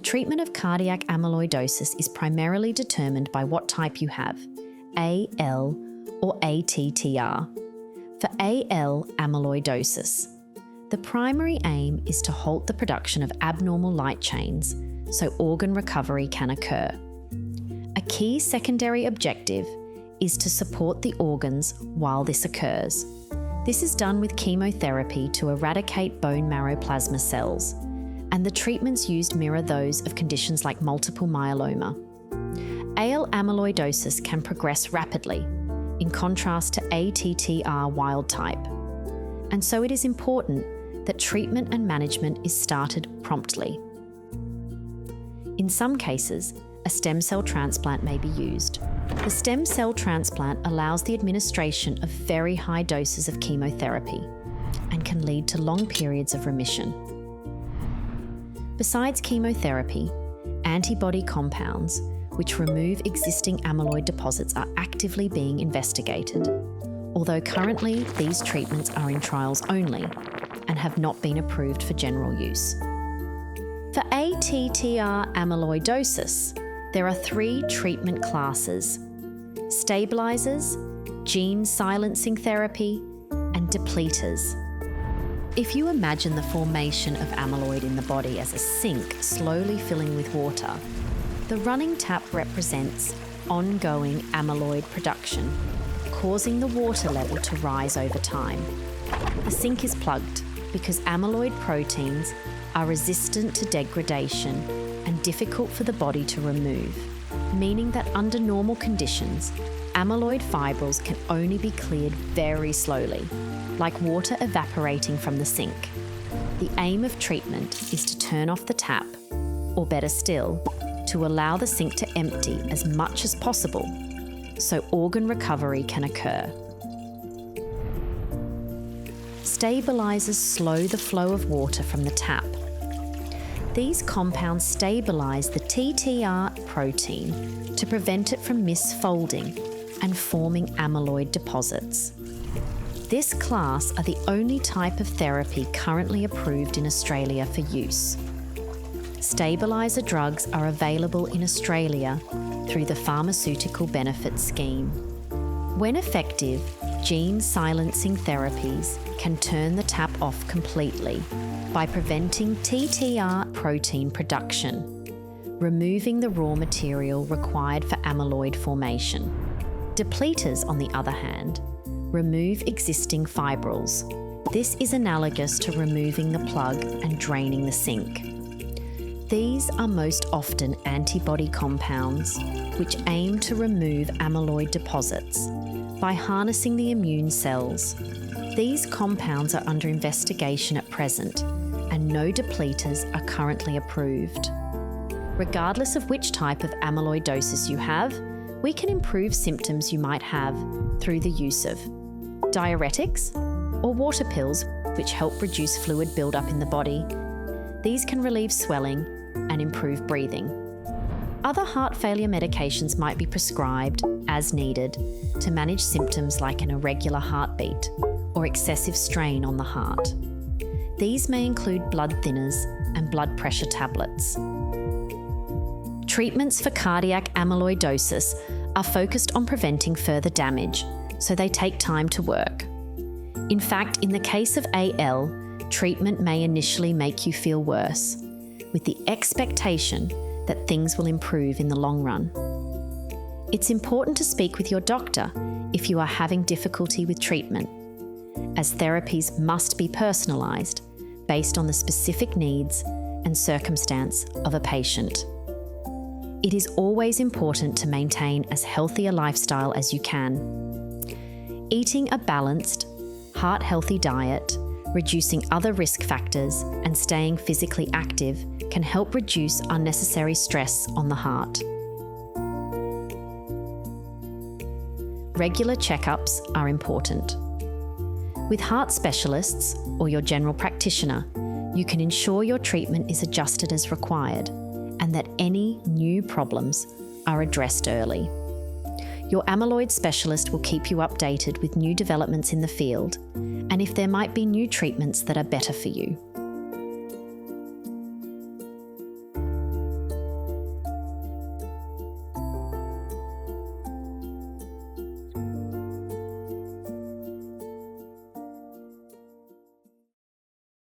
treatment of cardiac amyloidosis is primarily determined by what type you have, AL or ATTR. For AL amyloidosis, the primary aim is to halt the production of abnormal light chains so organ recovery can occur. A key secondary objective is to support the organs while this occurs. This is done with chemotherapy to eradicate bone marrow plasma cells, and the treatments used mirror those of conditions like multiple myeloma. AL amyloidosis can progress rapidly, in contrast to ATTR wild type, and so it is important that treatment and management is started promptly. In some cases, a stem cell transplant may be used. The stem cell transplant allows the administration of very high doses of chemotherapy and can lead to long periods of remission. Besides chemotherapy, antibody compounds, which remove existing amyloid deposits, are actively being investigated, although currently these treatments are in trials only and have not been approved for general use. For ATTR amyloidosis, there are 3 treatment classes: stabilizers, gene silencing therapy, and depleters. If you imagine the formation of amyloid in the body as a sink slowly filling with water, the running tap represents ongoing amyloid production, causing the water level to rise over time. The sink is plugged because amyloid proteins are resistant to degradation and difficult for the body to remove, meaning that under normal conditions, amyloid fibrils can only be cleared very slowly, like water evaporating from the sink. The aim of treatment is to turn off the tap, or better still, to allow the sink to empty as much as possible so organ recovery can occur. Stabilizers slow the flow of water from the tap. These compounds stabilize the TTR protein to prevent it from misfolding and forming amyloid deposits. This class are the only type of therapy currently approved in Australia for use. Stabilizer drugs are available in Australia through the Pharmaceutical Benefits Scheme. When effective, gene silencing therapies can turn the tap off completely by preventing TTR protein production, removing the raw material required for amyloid formation. Depleters, on the other hand, remove existing fibrils. This is analogous to removing the plug and draining the sink. These are most often antibody compounds, which aim to remove amyloid deposits by harnessing the immune cells. These compounds are under investigation at present, and no depleters are currently approved. Regardless of which type of amyloidosis you have, we can improve symptoms you might have through the use of diuretics or water pills, which help reduce fluid buildup in the body. These can relieve swelling and improve breathing. Other heart failure medications might be prescribed as needed to manage symptoms like an irregular heartbeat or excessive strain on the heart. These may include blood thinners and blood pressure tablets. Treatments for cardiac amyloidosis are focused on preventing further damage, so they take time to work. In fact, in the case of AL, treatment may initially make you feel worse, with the expectation that things will improve in the long run. It's important to speak with your doctor if you are having difficulty with treatment, as therapies must be personalised based on the specific needs and circumstance of a patient. It is always important to maintain as healthy a lifestyle as you can. Eating a balanced, heart-healthy diet, reducing other risk factors, and staying physically active can help reduce unnecessary stress on the heart. Regular checkups are important. With heart specialists or your general practitioner, you can ensure your treatment is adjusted as required and that any new problems are addressed early. Your amyloid specialist will keep you updated with new developments in the field and if there might be new treatments that are better for you.